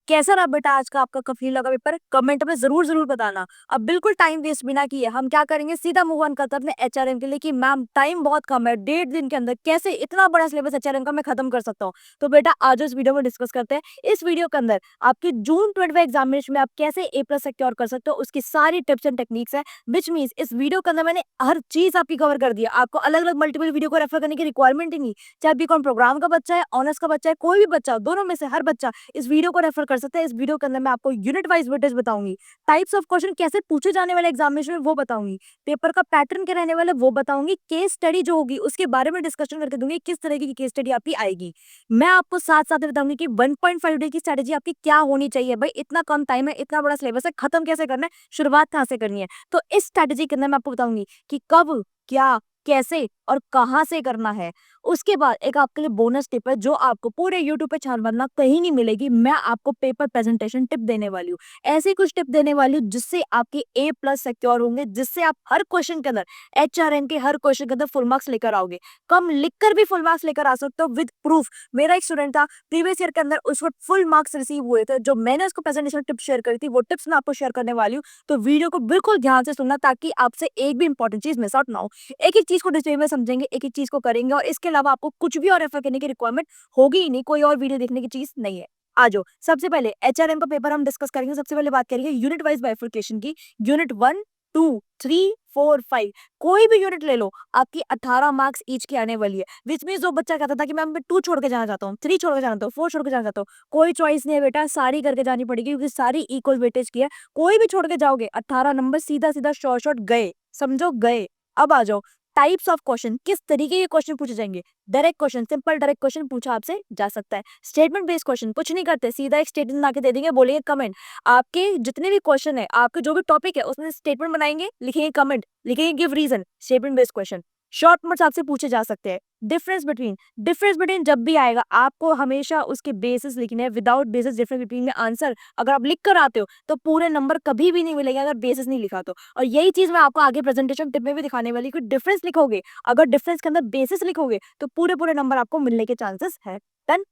कैसा रहा बेटा आज का आपका कफीला का पेपर? कमेंट में जरूर जरूर बताना। अब बिल्कुल टाइम वेस्ट बिना किए हम क्या करेंगे, सीधा मूव ऑन करते हैं अपने एचआरएम के लिए कि मैम टाइम बहुत कम है, 1.5 दिन के अंदर कैसे इतना बड़ा सिलेबस एचआरएम का मैं खत्म कर सकता हूँ। तो बेटा आज इस वीडियो में डिस्कस करते हैं। इस वीडियो के अंदर आपकी जून 25 एग्जामिनेशन में आप कैसे ए+ सिक्योर कर सकते हो उसकी सारी टिप्स एंड टेक्निक्स है। विच मीन्स इस वीडियो के अंदर मैंने हर चीज आपकी कवर कर दिया। आपको अलग अलग मल्टीपल वीडियो को रेफर करने की रिक्वायरमेंट ही नहीं। चाहे बीकॉम प्रोग्राम का बच्चा है, ऑनर्स का बच्चा है, कोई भी बच्चा, दोनों में से हर बच्चा इस वीडियो को रेफर कर सकते हैं। इस वीडियो के अंदर मैं आपको यूनिट वाइज वेटेज बताऊंगी, टाइप्स ऑफ क्वेश्चन कैसे पूछे जाने वाले एग्जामिनेशन में वो बताऊंगी, पेपर का पैटर्न क्या रहने वाला वो बताऊंगी, केस स्टडी जो होगी उसके बारे में डिस्कशन करके दूंगी किस तरह की केस स्टडी आपकी आएगी। मैं आपको साथ साथ बताऊंगी कि 1.5 डे की स्ट्रेटेजी आपकी क्या होनी चाहिए। भाई इतना कम टाइम है, इतना बड़ा सिलेबस है, खत्म कैसे करना है, शुरुआत कहाँ से करनी है। तो इस स्ट्रेटेजी के अंदर मैं आपको बताऊंगी कि कब, क्या, कैसे और कहां से करना है। उसके बाद एक आपके लिए बोनस टिप है जो आपको पूरे यूट्यूब पे छान मारना कहीं नहीं मिलेगी। मैं आपको पेपर प्रेजेंटेशन टिप देने वाली हूँ, ऐसी कुछ टिप देने वाली हूँ जिससे आपके A+ सिक्योर होंगे, जिससे आप हर क्वेश्चन के अंदर एचआरएम के हर क्वेश्चन के अंदर फुल मार्क्स लेकर आओगे। कम लिखकर भी फुल मार्क्स लेकर आ सकते हो विद प्रूफ। मेरा एक स्टूडेंट था प्रीवियस ईयर के अंदर, उस वक्त फुल मार्क्स रिसीव हुए थे। जो मैंने उसको प्रेजेंटेशन टिप शेयर करी थी वो टिप्स मैं आपको शेयर करने वाली हूँ। तो वीडियो को बिल्कुल ध्यान से सुनना ताकि आपसे एक भी इंपॉर्टेंट चीज मिस आउट ना हो। एक एक चीज को डिटेल में समझेंगे, एक एक चीज को करेंगे और इसके अलावा आपको कुछ भी और रेफर करने की रिक्वायरमेंट होगी ही नहीं, कोई और वीडियो देखने की चीज नहीं है। आ जाओ, सबसे पहले एचआरएम का पेपर हम डिस्कस करेंगे। सबसे पहले बात करेंगे यूनिट वाइज बाइफरकेशन की। यूनिट 1, 2, 3, 4, 5 कोई भी यूनिट ले लो, आपकी 18 मार्क्स ईच की आने वाली है। विच मीन जो बच्चा कहता था कि मैम मैं 2 छोड़ के जाना चाहता हूँ, 3 छोड़ के जाना चाहता हूँ, 4 छोड़ के जाना चाहता हूँ, कोई चॉइस नहीं है बेटा, सारी करके जानी पड़ेगी क्योंकि सारी इक्वल वेटेज की है। कोई भी छोड़ के जाओगे 18 नंबर सीधा सीधा शॉर्ट शॉर्ट गए, समझो गए। अब आ जाओ टाइप्स ऑफ क्वेश्चन, किस तरीके के क्वेश्चन पूछे जाएंगे। Direct question, simple direct question पूछा आपसे जा सकता है। स्टेटमेंट बेस्ड क्वेश्चन कुछ नहीं करते, सीधा एक स्टेटमेंट बना के दे देंगे, बोलेंगे कमेंट। आपके जितने भी क्वेश्चन है, आपके जो भी टॉपिक है उसमें स्टेटमेंट बनाएंगे, लिखेंगे कमेंट, लिखेंगे give reason. Statement based question short notes आपसे पूछे जा सकते हैं। डिफरेंस बिटवीन जब भी आएगा आपको हमेशा उसके बेसिस लिखने हैं। विदाउट बेसिस डिफरेंस बिटवीन में आंसर अगर आप लिख कर आते हो तो पूरे नंबर कभी भी नहीं मिलेगा अगर बेसिस नहीं लिखा तो। और यही चीज मैं आपको आगे प्रेजेंटेशन टिप में भी दिखाने वाली कि डिफरेंस लिखोगे, अगर डिफरेंस के अंदर बेसिस लिखोगे तो पूरे पूरे नंबर आपको मिलने के चांसेस है। डन।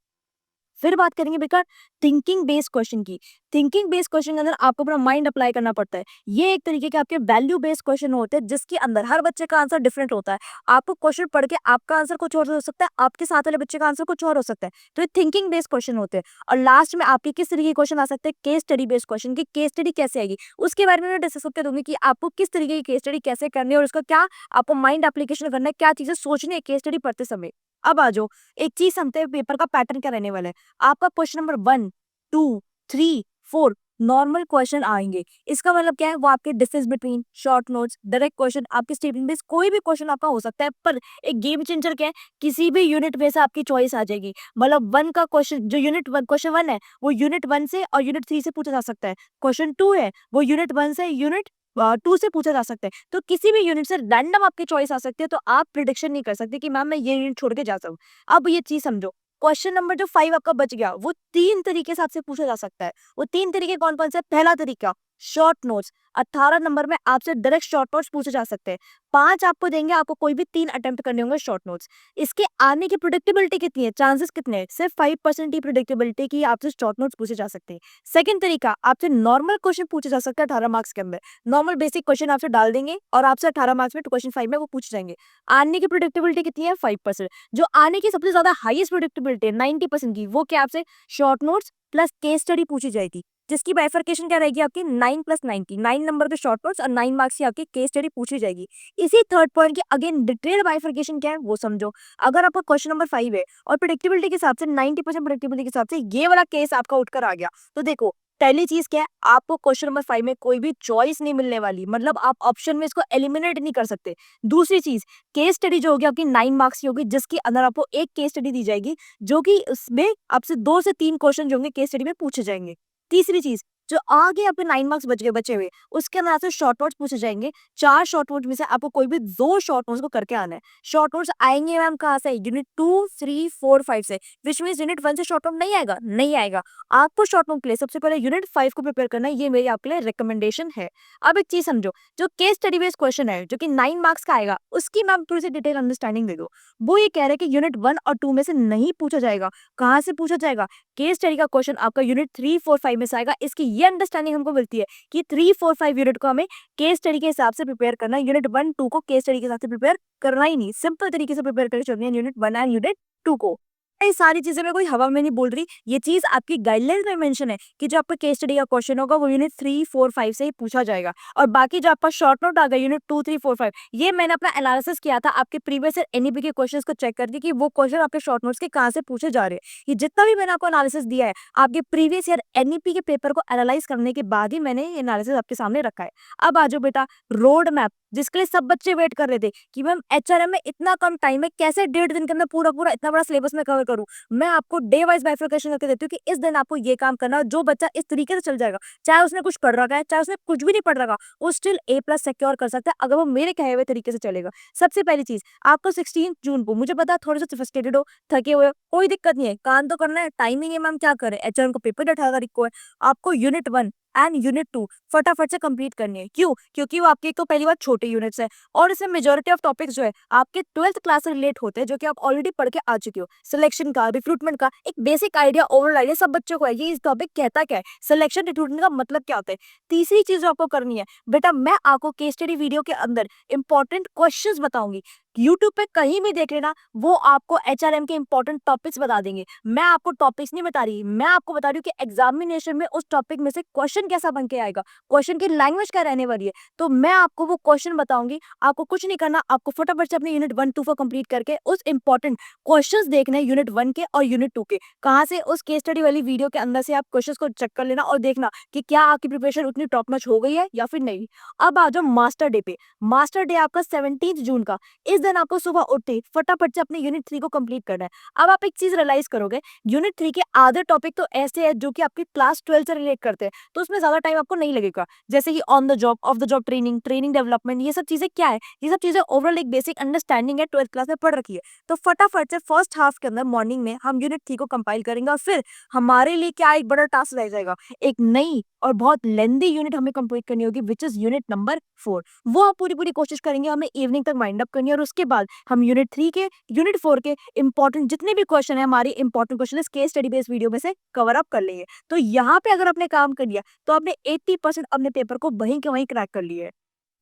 फिर बात करेंगे बेटा थिंकिंग बेस्ड क्वेश्चन की। थिंकिंग बेस्ड क्वेश्चन के अंदर आपको अपना माइंड अप्लाई करना पड़ता है। ये एक तरीके के आपके वैल्यू बेस्ड क्वेश्चन होते हैं जिसके अंदर हर बच्चे का आंसर डिफरेंट होता है। आपको क्वेश्चन पढ़ के आपका आंसर कुछ और हो सकता है, आपके साथ वाले बच्चे का आंसर कुछ और हो सकता है। तो ये थिंकिंग बेस्ड क्वेश्चन होते हैं। और लास्ट में आपके किस तरीके के क्वेश्चन आ सकते हैं, केस स्टडी बेस्ड क्वेश्चन की केस स्टडी कैसे आएगी उसके बारे में मैं डिस्कस करके दूंगी कि आपको किस तरीके की केस स्टडी कैसे करनी है और उसका क्या आपको माइंड एप्लीकेशन करना है, क्या चीजें सोचनी है केस स्टडी पढ़ते समय। अब आ जाओ एक चीज समझते हैं पेपर का पैटर्न क्या रहने वाला है। आपका क्वेश्चन नंबर 1, 2, 3, 4 नॉर्मल क्वेश्चन आएंगे। इसका मतलब क्या है, वो आपके difference between, short notes, direct question, आपके स्टेटमेंट बेस्ड कोई भी क्वेश्चन आपका हो सकता है। पर एक गेम चेंजर क्या है, किसी भी यूनिट में से आपकी चॉइस आ जाएगी। मतलब 1 का क्वेश्चन, जो क्वेश्चन 1 है वो यूनिट 1 से और यूनिट 3 से पूछा जा सकता है। क्वेश्चन 2 है वो यूनिट 1 से यूनिट 2 से पूछा जा सकता है। तो किसी भी यूनिट से रैंडम आपकी चॉइस आ सकती है। तो आप प्रिडिक्शन नहीं कर सकते कि मैम मैं ये यूनिट छोड़ के जा सकूं। अब ये चीज समझो, क्वेश्चन नंबर जो 5 आपका बच गया वो 3 तरीके से आपसे पूछा जा सकता है। वो 3 तरीके कौन कौन से? पहला तरीका शॉर्ट नोट्स, 18 नंबर में आपसे डायरेक्ट शॉर्ट नोट्स पूछे जा सकते हैं। 5 आपको देंगे, आपको कोई भी 3 अटेम्प्ट करने होंगे शॉर्ट नोट्स। इसके आने की प्रिडिक्टेबिलिटी कितनी है, चांसेस कितने हैं? सिर्फ 5% ही प्रिडिक्टेबिलिटी की आपसे शॉर्ट नोट्स पूछे जा सकते हैं। सेकंड तरीका, आपसे नॉर्मल क्वेश्चन पूछे जा सकता है 18 मार्क्स के अंदर। नॉर्मल बेसिक क्वेश्चन आपसे डाल देंगे और आपसे 18 मार्क्स में क्वेश्चन 5 में वो पूछ जाएंगे। आने की प्रिडिक्टेबिलिटी कितनी है? 5%। जो आने की सबसे ज्यादा हाईएस्ट प्रिडिक्टेबिलिटी है 90% की, वो क्या आपसे short notes plus case study पूछी जाएगी। जिसकी बाइफरकेशन क्या रहेगी आपकी 9+90, 9 नंबर पे शॉर्ट नोट्स और 9 मार्क्स की आपकी केस स्टडी पूछी जाएगी। इसी थर्ड पॉइंट की अगेन डिटेल बाइफरकेशन क्या है वो समझो। अगर आपका क्वेश्चन नंबर 5 है और प्रेडिक्टेबिलिटी के हिसाब से 90% प्रेडिक्टेबिलिटी के हिसाब से ये वाला केस आपका उठकर आ गया, तो देखो पहली चीज क्या है, आपको क्वेश्चन नंबर 5 में कोई भी चॉइस नहीं मिलने वाली, मतलब आप ऑप्शन में इसको एलिमिनेट नहीं कर सकते। दूसरी चीज, केस स्टडी जो होगी आपकी 9 मार्क्स की होगी, जिसके अंदर आपको एक केस स्टडी दी जाएगी जो कि उसमें आपसे 2 से 3 क्वेश्चन जो होंगे केस स्टडी में पूछे जाएंगे। तीसरी चीज, जो आगे आपके 9 मार्क्स बच गए बचे हुए, उसके अंदर आपसे शॉर्ट नोट्स पूछे जाएँगे। 4 शॉर्ट नोट्स में से आपको कोई भी 2 शॉर्ट नोट्स को करके आना है। शॉर्ट नोट्स आएँगे मैम कहाँ से? यूनिट 2, 3, 4, 5 से, व्हिच मीन्स यूनिट 1 से शॉर्ट नोट नहीं आएगा, नहीं आएगा। आपको शॉर्ट नोट के लिए सबसे पहले यूनिट 5 को प्रिपेयर करना है, ये मेरी आपके लिए रिकमेंडेशन है। अब एक चीज़ समझो, जो केस स्टडी बेस्ड क्वेश्चन है, जो कि 9 मार्क्स का आएगा, उसकी मैम थोड़ी-सी डिटेल अंडरस्टैंडिंग दे दो। वो ये कह रहे हैं कि यूनिट 1 और 2 में से नहीं पूछा जाएगा। कहाँ से पूछा जाएगा? केस स्टडी का क्वेश्चन आपका यूनिट 3, 4, 5 में से आएगा। इसकी ये अंडरस्टैंडिंग हमको मिलती है कि 3, 4, 5 यूनिट को हमें केस स्टडी के हिसाब से प्रिपेयर करना है। यूनिट 1, 2 को केस स्टडी के हिसाब से प्रिपेयर करना ही नहीं। सिंपल तरीके से प्रिपेयर करके चलनी है यूनिट 1 एंड यूनिट 2 को। ये सारी चीज़ें मैं कोई हवा में नहीं बोल रही। ये चीज़ आपकी गाइडलाइंस में मेंशन है कि जो आपका केस स्टडी का क्वेश्चन होगा वो यूनिट 3, 4, 5 से ही पूछा जाएगा। और बाकी जो आपका शॉर्ट नोट आ गया यूनिट 2, 3, 4, 5, ये मैंने अपना एनालिसिस किया था आपके प्रीवियस ईयर एनईपी के क्वेश्चंस को चेक करके कि वो क्वेश्चन आपके शॉर्ट नोट्स के कहाँ से पूछे जा रहे हैं। ये जितना भी मैंने आपको एनालिसिस दिया है, आपके प्रीवियस ईयर एनईपी के पेपर को एनालाइज करने के बाद ही मैंने ये एनालिसिस आपके सामने रखा है। अब आ जाओ बेटा रोड मैप, जिसके लिए सब बच्चे वेट कर रहे थे कि मैम एचआरएम में इतना कम टाइम है, कैसे 1.5 दिन के अंदर पूरा-पूरा इतना बड़ा सिलेबस मैं कवर करूँ। मैं आपको डे वाइज़ बाइफरकेशन करके देती हूँ कि इस दिन आपको ये काम करना है। जो बच्चा इस तरीके से चल जाएगा, चाहे उसने कुछ पढ़ रखा है, चाहे उसने कुछ भी नहीं पढ़ रखा, वो स्टिल A+ सिक्योर कर सकता है अगर वो मेरे कहे हुए तरीके से चलेगा। सबसे पहली चीज़, आपको 16 जून को, मुझे पता है थोड़े-से फ्रस्ट्रेटेड हो, थके हुए हो, कोई दिक्कत नहीं है, काम तो करना है, टाइम नहीं है मैम क्या करें? एचआरएम का पेपर 18 तारीख को है। आपको यूनिट 1 एंड यूनिट 2 फटाफट से कंप्लीट करनी है। क्यों? क्योंकि वो आपके एक तो पहली बात छोटे यूनिट्स हैं और इसमें मेजॉरिटी ऑफ टॉपिक्स जो है आपके 12th क्लास से रिलेट होते हैं, जो कि आप ऑलरेडी पढ़ के आ चुके हो। सिलेक्शन का, रिक्रूटमेंट का एक बेसिक आइडिया, ओवरऑल आइडिया सब बच्चों को है। ये इस टॉपिक कहता क्या है, सिलेक्शन रिक्रूटमेंट का मतलब क्या होता है। तीसरी चीज जो आपको करनी है, बेटा मैं आपको केस स्टडी वीडियो के अंदर इंपॉर्टेंट क्वेश्चंस बताऊंगी। यूट्यूब पे कहीं भी देख लेना, वो आपको एचआरएम के इंपॉर्टेंट टॉपिक्स बता देंगे। मैं आपको टॉपिक्स नहीं बता रही, मैं आपको बता रही हूँ कि एग्जामिनेशन में उस टॉपिक में से क्वेश्चन कैसा बन के आएगा, क्वेश्चन की लैंग्वेज क्या रहने वाली है। तो मैं आपको वो क्वेश्चन बताऊंगी। आपको कुछ नहीं करना, आपको फटाफट से अपने यूनिट 1, 2 को कंप्लीट करके उस इंपॉर्टेंट क्वेश्चंस देखने हैं यूनिट 1 के और यूनिट 2 के। कहाँ से? उस केस स्टडी वाली वीडियो के अंदर से आप क्वेश्चंस को चेक कर लेना और देखना कि क्या आपकी प्रिपरेशन उतनी टॉप नॉच हो गई है या फिर नहीं। अब आ जाओ मास्टर डे पे। मास्टर डे आपका 17 जून का। इस दिन आपको सुबह उठते ही फटाफट से अपने यूनिट 3 को कंप्लीट करना है। अब आप एक चीज रियलाइज करोगे, यूनिट 3 के आधे टॉपिक तो ऐसे हैं जो कि आपकी क्लास 12 से रिलेट करते हैं, तो उसमें ज्यादा टाइम आपको नहीं लगेगा। जैसे कि on the job, of the job training, training development, ये सब चीजें क्या है? ये सब चीजें ओवरऑल एक बेसिक अंडरस्टैंडिंग है, 12th क्लास में पढ़ रखी है। तो फटाफट से फर्स्ट हाफ के अंदर मॉर्निंग में हम यूनिट 3 को कंपाइल करेंगे और फिर हमारे लिए क्या एक बड़ा टास्क रह जाएगा, एक नई और बहुत लेंदी यूनिट हमें कंप्लीट करनी होगी, विच इज यूनिट नंबर 4। वो हम पूरी कोशिश करेंगे, हमें इवनिंग तक वाइंड अप करनी है और उसके बाद हम यूनिट 3 के, यूनिट 4 के इंपॉर्टेंट जितने भी क्वेश्चन है, हमारी इंपॉर्टेंट क्वेश्चन इस केस स्टडी बेस्ड वीडियो में से कवर अप कर लेंगे। तो यहाँ पे अगर आपने काम कर लिया तो आपने 80% अपने पेपर को वहीं के वहीं क्रैक कर लिया है।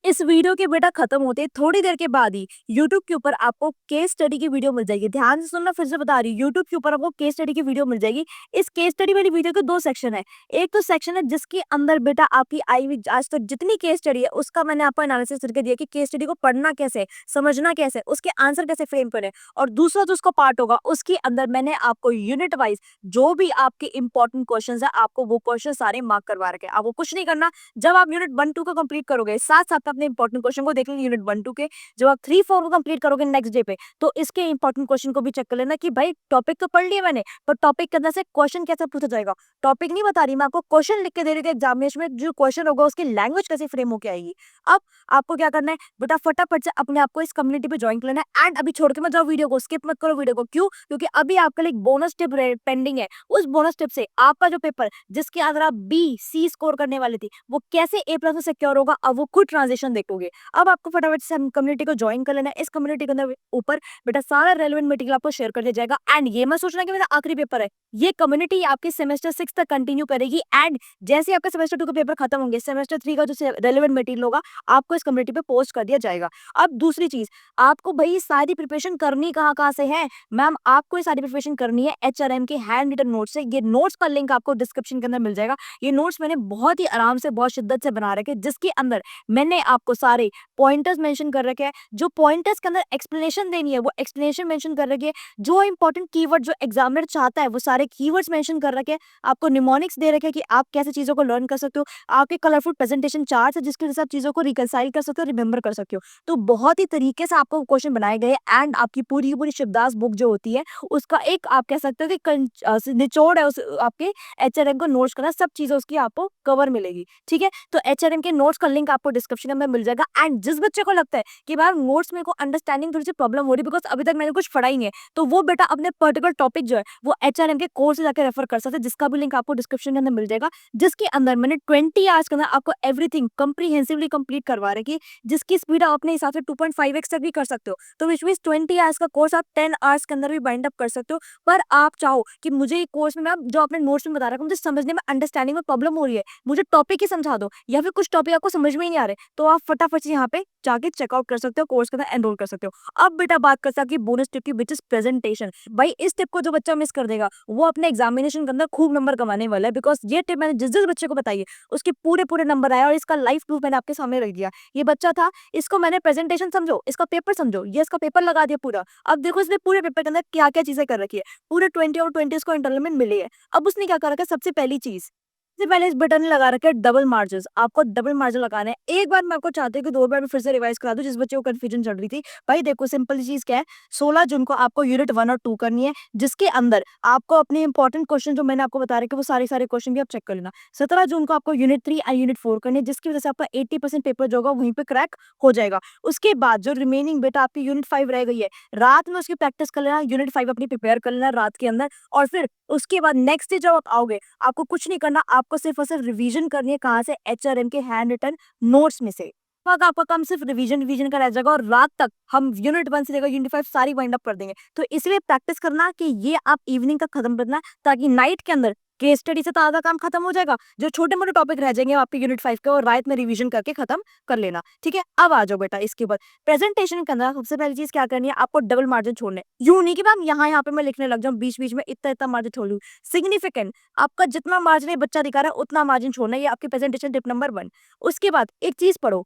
इस वीडियो के बेटा खत्म होते थोड़ी देर के बाद ही यूट्यूब के ऊपर आपको केस स्टडी की वीडियो मिल जाएगी। ध्यान से सुनना, फिर से बता रही हूँ, यूट्यूब के ऊपर आपको केस स्टडी की वीडियो मिल जाएगी। इस केस स्टडी वाली वीडियो के 2 सेक्शन है। एक तो सेक्शन है जिसके अंदर बेटा आपकी आई हुई आज तक जितनी केस स्टडी है उसका मैंने आपको एनालिसिस करके दिया कि केस स्टडी को पढ़ना कैसे है, समझना कैसे है, उसके आंसर कैसे फ्रेम करें। और दूसरा जो उसका पार्ट होगा उसके अंदर मैंने आपको यूनिट वाइज जो भी आपके इंपॉर्टेंट क्वेश्चन है, आपको वो क्वेश्चन सारे मार्क करवा रखे। आपको कुछ नहीं करना, जब आप यूनिट 1, 2 को कंप्लीट करोगे, साथ साथ अपने इंपॉर्टेंट क्वेश्चन को देख लेंगे यूनिट 1, 2 के। जब आप 3, 4 को कंप्लीट करोगे नेक्स्ट डे पे, तो इसके इंपॉर्टेंट क्वेश्चन को भी चेक कर लेना कि भाई टॉपिक तो पढ़ लिया मैंने, पर टॉपिक के अंदर से क्वेश्चन कैसे पूछा जाएगा। टॉपिक नहीं बता रही मैं आपको, क्वेश्चन लिख के दे रही थी एग्जामिनेशन में, जो क्वेश्चन होगा उसकी लैंग्वेज कैसे फ्रेम होके आएगी। अब आपको क्या करना है बेटा, फटाफट से अपने आप को इस कम्युनिटी पे ज्वाइन कर लेना है एंड अभी छोड़ के मत जाओ वीडियो को, स्किप मत करो वीडियो को। क्यों? क्योंकि अभी आपके लिए एक बोनस टिप पेंडिंग है। उस बोनस टिप से आपका जो पेपर जिसके अंदर आप B, C स्कोर करने वाले थे, वो कैसे A+ में सिक्योर होगा, अब वो खुद ट्रांजिशन देखोगे। अब आपको फटाफट से कम्युनिटी को ज्वाइन कर लेना है। इस कम्युनिटी के अंदर ऊपर बेटा सारा रेलेवेंट मटेरियल आपको शेयर कर दिया जाएगा एंड ये मत सोचना कि मेरा आखिरी पेपर है। ये कम्युनिटी आपके सेमेस्टर 6 तक कंटिन्यू करेगी एंड जैसे आपका सेमेस्टर 2 के पेपर खत्म होंगे, सेमेस्टर 3 का जो रेलेवेंट मटेरियल होगा आपको इस कम्युनिटी पे पोस्ट कर दिया जाएगा। अब दूसरी चीज, आपको भाई सारी प्रिपरेशन करनी कहाँ से है मैम? आपको ये सारी प्रिपरेशन करनी है HRM के हैंड रिटन नोट्स से। ये नोट्स का लिंक आपको डिस्क्रिप्शन के अंदर मिल जाएगा। ये नोट्स मैंने बहुत ही आराम से, बहुत शिद्दत से बना रखे, जिसके अंदर मैंने आपको सारे पॉइंटर्स मेंशन कर रखे हैं, जो पॉइंटर्स के अंदर एक्सप्लेनेशन देनी है वो एक्सप्लेनेशन मेंशन कर रखी है, जो इंपॉर्टेंट कीवर्ड जो एग्जामिनर चाहता है वो सारे कीवर्ड्स मेंशन कर रखे हैं, आपको निमोनिक्स दे रखे हैं कि आप कैसे चीज़ों को लर्न कर सकते हो, आपके कलरफुल प्रेजेंटेशन चार्ट्स है जिसके हिसाब चीज़ों को रिकनसाइल कर सकते हो, रिमेंबर कर सकते हो। तो बहुत ही तरीके से आपको क्वेश्चन बनाए गए एंड आपकी पूरी की पूरी शिवदास बुक जो होती है उसका एक आप कह सकते हो कि निचोड़ है उस आपके एचआरएम को नोट्स करना, सब चीजें उसकी आपको कवर मिलेगी। ठीक है, तो एचआरएम के नोट्स का लिंक आपको डिस्क्रिप्शन में मिल जाएगा। एंड जिस बच्चे को लगता है कि भाई नोट्स में को अंडरस्टैंडिंग थोड़ी सी प्रॉब्लम हो रही है बिकॉज अभी तक मैंने कुछ पढ़ा ही नहीं है, तो वो बेटा अपने पर्टिकुलर टॉपिक जो है वो एचआरएम के कोर्स से जाकर रेफर कर सकते हैं, जिसका भी लिंक आपको डिस्क्रिप्शन के अंदर मिल जाएगा, जिसके अंदर मैंने 20 आवर्स के अंदर आपको एवरीथिंग कंप्रीहेंसिवली कंप्लीट करवा रखी है, जिसकी स्पीड आप अपने हिसाब से 2.5x तक भी कर सकते हो। तो विच मीन्स 20 आवर्स का कोर्स आप 10 आवर्स के अंदर भी बाइंड अप कर सकते हो। पर आप चाहो कि मुझे ये कोर्स में मैम जो आपने नोट्स में बता रखा है मुझे समझने में अंडरस्टैंडिंग में प्रॉब्लम हो रही है, मुझे टॉपिक ही समझा दो, या फिर कुछ टॉपिक आपको समझ में ही नहीं आ रहे, तो आप फटाफट से यहाँ पे जाके चेकआउट कर सकते हो, कोर्स के अंदर एनरोल कर सकते हो। अब बेटा बात कर सकते हैं बोनस टिप की विच इज प्रेजेंटेशन। भाई इस टिप को जो बच्चा मिस कर देगा वो अपने एग्जामिनेशन के अंदर खूब नंबर कमाने वाला है, बिकॉज ये टिप मैंने जिस जिस बच्चे को बताई है उसके पूरे पूरे नंबर आया, और इसका लाइव प्रूफ मैंने आपके सामने रख दिया। ये बच्चा था, इसको मैंने प्रेजेंटेशन समझो, इसका पेपर समझो, ये इसका पेपर लगा दिया पूरा। अब देखो इसने पूरे पेपर के अंदर क्या क्या चीजें कर रखी है, पूरे 20 और 20 इसको इंटरनल में मिली है। अब उसने क्या कर रखा है, सबसे पहली चीज सबसे पहले इस बटन ने लगा रखे हैं डबल मार्जिन, आपको डबल मार्जिन लगाना है। एक बार मैं आपको चाहती हूँ कि 2 बार मैं फिर से रिवाइज करा दूं जिस बच्चे को कंफ्यूजन चल रही थी। भाई देखो सिंपल चीज क्या है, 16 जून को आपको यूनिट 1 और 2 करनी है, जिसके अंदर आपको अपने इंपॉर्टेंट क्वेश्चन जो मैंने आपको बता रखे वो सारे सारे क्वेश्चन भी आप चेक कर लेना। 17 जून को आपको यूनिट 3 और यूनिट 4 करनी है, जिसकी वजह से आपका 80% पेपर जो होगा वहीं पे क्रैक हो जाएगा। उसके बाद जो रिमेनिंग बेटा आपकी यूनिट 5 रह गई है, रात में उसकी प्रैक्टिस कर लेना, यूनिट 5 अपनी प्रिपेयर कर लेना रात के अंदर, और फिर उसके बाद नेक्स्ट डे जब आप आओगे आपको कुछ नहीं करना, आपको सिर्फ और सिर्फ रिवीजन करनी है। कहाँ से? एचआरएम के हैंड रिटन नोट्स में से। वक्त आपका काम सिर्फ रिवीजन रिवीजन का रह जाएगा, और रात तक हम यूनिट 1 से लेकर यूनिट 5 सारी वाइंड अप कर देंगे। तो इसलिए प्रैक्टिस करना कि ये आप इवनिंग तक खत्म करना, ताकि नाइट के अंदर केस स्टडी से तो आधा काम खत्म हो जाएगा, जो छोटे मोटे टॉपिक रह जाएंगे आपके यूनिट 5 के और रात में रिवीजन करके खत्म कर लेना। ठीक है, अब आ जाओ बेटा इसके बाद प्रेजेंटेशन के अंदर सबसे पहली चीज क्या करनी है, आपको डबल मार्जिन छोड़ने। यूं नहीं कि मैम यहाँ पे मैं लिखने लग जाऊँ बीच बीच में इतना इतना मार्जिन छोड़ लूँ, सिग्निफिकेंट आपका जितना मार्जिन ये बच्चा दिखा रहा है उतना मार्जिन छोड़ना है। ये आपकी प्रेजेंटेशन टिप नंबर 1। उसके बाद एक चीज पढ़ो,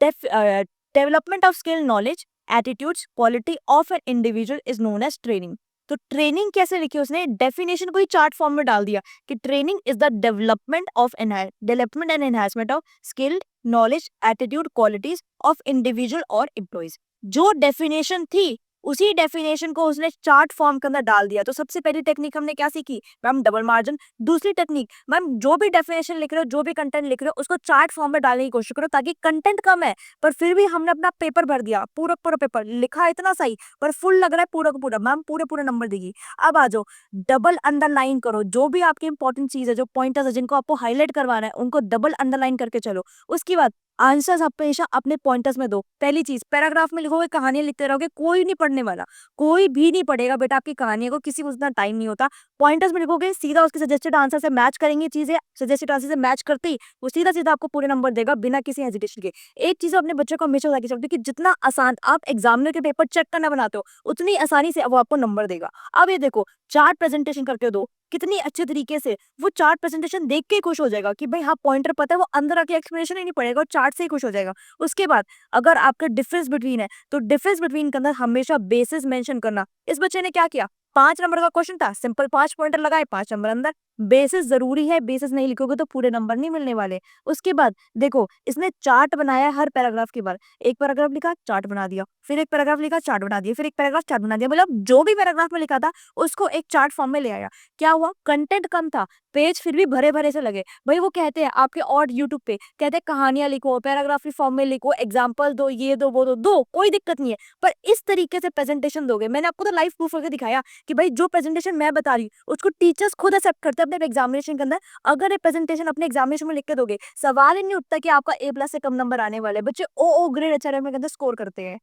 development of skill knowledge attitudes quality of an individual is known as training. तो ट्रेनिंग कैसे लिखी उसने, डेफिनेशन को ही चार्ट फॉर्म में डाल दिया कि training is the development and enhancement of skill knowledge attitude qualities of individual और एम्प्लॉइज। जो डेफिनेशन थी उसी डेफिनेशन को उसने चार्ट फॉर्म के अंदर डाल दिया। तो सबसे पहली टेक्निक हमने क्या सीखी मैम, डबल मार्जिन। दूसरी टेक्निक मैम, जो भी डेफिनेशन लिख रहे हो जो भी कंटेंट लिख रहे हो उसको चार्ट फॉर्म में डालने की कोशिश करो, ताकि कंटेंट कम है पर फिर भी हमने अपना पेपर भर दिया, पूरा पूरा पेपर लिखा इतना सही पर फुल लग रहा है पूरा का पूरा, मैम पूरे पूरे नंबर देगी। अब आ जाओ, डबल अंडरलाइन करो, जो भी आपकी इंपॉर्टेंट चीज है, जो पॉइंटर्स है जिनको आपको हाईलाइट करवाना है उनको डबल अंडरलाइन करके चलो। उसके बाद आंसर्स हमेशा अपने पॉइंटर्स में दो। पहली चीज, पैराग्राफ में लिखोगे कहानियां लिखते रहोगे कोई नहीं पढ़ने वाला, कोई भी नहीं पढ़ेगा बेटा आपकी कहानियों को, किसी को उतना टाइम नहीं होता। पॉइंटर्स में लिखोगे सीधा उसके सजेस्टेड आंसर से मैच करेंगे चीजें, सजेस्टेड आंसर से मैच करते ही वो सीधा सीधा आपको पूरे नंबर देगा बिना किसी हेजिटेशन के। एक चीज अपने बच्चे को हमेशा बता के चलते कि जितना आसान आप एग्जामिनर के पेपर चेक करना बनाते हो उतनी आसानी से वो आपको नंबर देगा। अब ये देखो, चार्ट प्रेजेंटेशन करके दो, कितनी अच्छे तरीके से वो चार्ट प्रेजेंटेशन देख के खुश हो जाएगा कि भाई हाँ पॉइंटर पता है, वो अंदर आके एक्सप्लेनेशन ही नहीं पड़ेगा और चार्ट से ही खुश हो जाएगा। उसके बाद अगर आपका डिफरेंस बिटवीन है तो डिफरेंस बिटवीन के अंदर हमेशा बेसिस मेंशन करना। इस बच्चे ने क्या किया, 5 नंबर का क्वेश्चन था, सिंपल 5 पॉइंटर लगाए, 5 नंबर अंदर। बेसिस जरूरी है, बेसिस नहीं लिखोगे तो पूरे नंबर नहीं मिलने वाले। उसके बाद देखो, इसने चार्ट बनाया हर पैराग्राफ के बाद, एक पैराग्राफ लिखा चार्ट बना दिया, फिर एक पैराग्राफ लिखा चार्ट बना दिया, फिर एक पैराग्राफ चार्ट बना दिया, मतलब जो भी पैराग्राफ में लिखा था उसको एक चार्ट फॉर्म में ले आया। क्या हुआ, कंटेंट कम था, पेज फिर भी भरे भरे से लगे। भाई वो कहते हैं आपके और यूट्यूब पे कहते हैं कहानियां लिखो, पैराग्राफी फॉर्म में लिखो, एग्जाम्पल दो, ये दो वो दो, कोई दिक्कत नहीं है, पर इस तरीके से प्रेजेंटेशन दोगे। मैंने आपको तो लाइव प्रूफ करके दिखाया कि भाई जो प्रेजेंटेशन मैं बता रही हूँ उसको टीचर्स खुद एक्सेप्ट करते हैं अपने एग्जामिनेशन के अंदर। अगर ये प्रेजेंटेशन अपने एग्जामिनेशन में लिख के दोगे, सवाल ही नहीं उठता कि आपका A+ से कम नंबर आने वाले। बच्चे ओ ग्रेड HRM के अंदर स्कोर करते हैं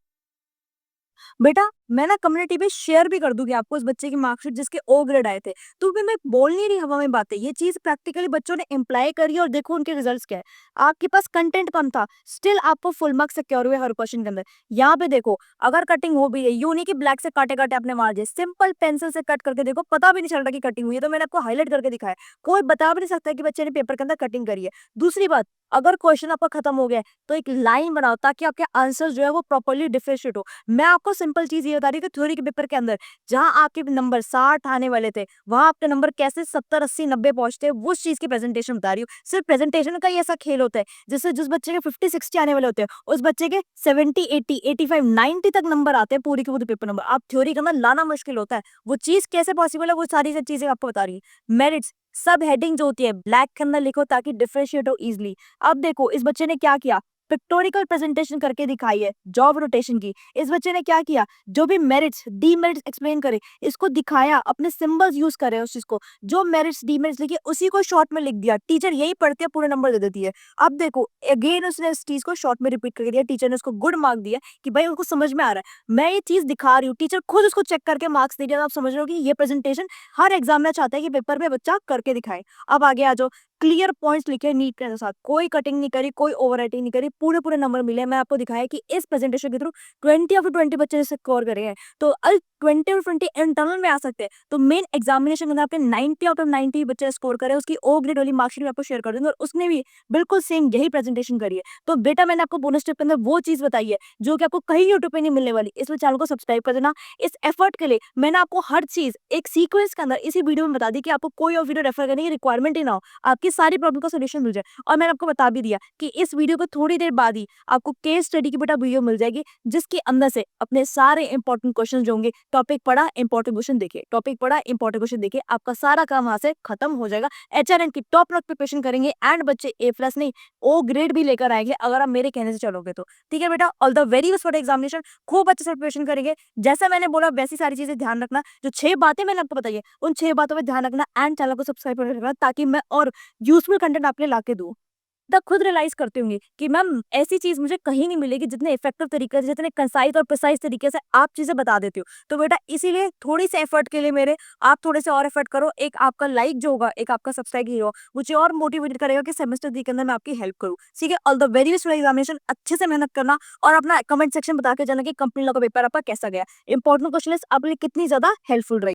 बेटा। मैं ना कम्युनिटी पे शेयर भी कर दूँगी आपको उस बच्चे की मार्कशीट जिसके ओ ग्रेड आए थे। तो फिर मैं बोल नहीं रही हवा में बातें, ये चीज़ प्रैक्टिकली बच्चों ने इम्प्लाई करी है और देखो उनके रिजल्ट्स क्या है। आपके पास कंटेंट कम था, स्टिल आपको फुल मार्क्स सिक्योर हुए हर क्वेश्चन के अंदर। यहाँ पे देखो, अगर कटिंग हो भी है, यूँ नहीं कि ब्लैक से काटे-काटे आपने मार दिए, सिंपल पेंसिल से कट करके देखो, पता भी नहीं चल रहा कि कटिंग हुई है, तो मैंने आपको हाइलाइट करके दिखाया है। कोई बता भी नहीं सकता कि बच्चे ने पेपर के अंदर कटिंग करी है। दूसरी बात, अगर क्वेश्चन आपका खत्म हो गया है, तो एक लाइन बनाओ ताकि आपके आंसर जो है वो प्रॉपर्ली डिफरेंशिएट हो। मैं आपको सिंपल चीज़ ये बता रही हूँ कि थ्योरी के पेपर के अंदर जहाँ आपके नंबर 60 आने वाले थे, वहाँ आपके नंबर कैसे 70, 80, 90 पहुँचते हैं, वो उस चीज़ की प्रेज़ेंटेशन बता रही हूँ। सिर्फ़ प्रेज़ेंटेशन का ही ऐसा खेल होता है, जिससे जिस बच्चे के 50, 60 आने वाले होते हैं, उस बच्चे के 70, 80, 85, 90 तक नंबर आते हैं पूरे के पूरे पेपर नंबर। आप थ्योरी के अंदर लाना मुश्किल होता है। वो चीज़ कैसे पॉसिबल है, वो सारी चीज़ें आपको बता रही हूँ। मेरिट्स सब हेडिंग जो होती है ब्लैक के अंदर लिखो ताकि डिफरेंशिएट हो ईज़िली। अब देखो इस बच्चे ने क्या किया, पिक्टोरिकल प्रेजेंटेशन करके दिखाई है जॉब रोटेशन की। इस बच्चे ने क्या किया, जो भी मेरिट्स डीमेरिट्स एक्सप्लेन करे, इसको दिखाया, अपने सिंबल्स यूज करे उस चीज को, जो मेरिट्स डीमेरिट्स लिखे उसी को शॉर्ट में लिख दिया। टीचर यही पढ़ते हैं, पूरे नंबर दे देती है। अब देखो अगेन उसने इस चीज को शॉर्ट में रिपीट कर दिया, टीचर ने उसको गुड मार्क दिया कि भाई उनको समझ में आ रहा है। मैं ये चीज दिखा रही हूँ, टीचर खुद उसको चेक करके मार्क्स दे दिया। तो आप समझ रहे हो कि ये प्रेजेंटेशन हर एग्जाम में चाहता है कि पेपर में बच्चा करके दिखाए। अब आगे आ जाओ, क्लियर पॉइंट्स लिखे नीट के साथ, कोई कटिंग नहीं करी, कोई ओवर राइटिंग नहीं करी, पूरे पूरे नंबर मिले। मैं आपको दिखाया कि इस प्रेजेंटेशन के थ्रू 20 ऑफ 20 बच्चे ने स्कोर करे हैं। तो अल 20 और 20 इंटरनल में आ सकते हैं, तो मेन एग्जामिनेशन के अंदर आपके 90 आउट ऑफ 90 बच्चे स्कोर करे, उसकी ओ ग्रेड वाली मार्कशीट में आपको शेयर कर दूंगी और उसने भी बिल्कुल सेम यही प्रेजेंटेशन करी है। तो बेटा मैंने आपको बोनस टिप के अंदर वो चीज बताई है जो कि आपको कहीं यूट्यूब पे नहीं मिलने वाली, इसलिए चैनल को सब्सक्राइब कर देना। इस एफर्ट के लिए मैंने आपको हर चीज एक सीक्वेंस के अंदर इसी वीडियो में बता दी कि आपको कोई और वीडियो रेफर करने की रिक्वायरमेंट ही ना हो, आपकी सारी प्रॉब्लम का सॉल्यूशन मिल जाए। और मैंने आपको बता भी दिया कि इस वीडियो को थोड़ी देर बाद ही आपको केस स्टडी की बेटा वीडियो मिल जाएगी, जिसके अंदर से अपने सारे इंपॉर्टेंट क्वेश्चन जो होंगे, टॉपिक पढ़ा इंपॉर्टेंट क्वेश्चन देखिए, टॉपिक पढ़ा इंपॉर्टेंट क्वेश्चन देखिए, आपका सारा काम वहां से खत्म हो जाएगा। एचआरएन की टॉप नॉट प्रिपरेशन करेंगे एंड बच्चे ए प्लस नहीं ओ ग्रेड भी लेकर आएंगे अगर आप मेरे कहने से चलोगे तो। ठीक है बेटा, all the very best for examination. खूब अच्छे से प्रिपरेशन करेंगे, जैसा मैंने बोला वैसी सारी चीजें ध्यान रखना। जो 6 बातें मैंने आपको बताई है, उन 6 बातों पे ध्यान रखना एंड चैनल को सब्सक्राइब कर रखना ताकि मैं और यूजफुल कंटेंट आपके लिए लाके दूँ। तब खुद रियलाइज करती होंगी कि मैम ऐसी चीज मुझे कहीं नहीं मिलेगी जितने इफेक्टिव तरीके से, जितने कंसाइज और प्रिसाइज तरीके से आप चीजें बता देती हो। तो बेटा इसीलिए थोड़ी से एफर्ट के लिए मेरे आप थोड़े से और एफर्ट करो। एक आपका लाइक जो होगा, एक आपका सब्सक्राइब ही होगा, मुझे और मोटिवेट करेगा कि सेमेस्टर दी के अंदर मैं आपकी हेल्प करूँ। ठीक है, all the very best examination. अच्छे से मेहनत करना और अपना कमेंट सेक्शन बता के जाना कि कंपनी लॉ का पेपर आपका कैसा गया। इंपॉर्टेंट क्वेश्चन लिस्ट आपके लिए कितनी ज्यादा हेल्पफुल रही।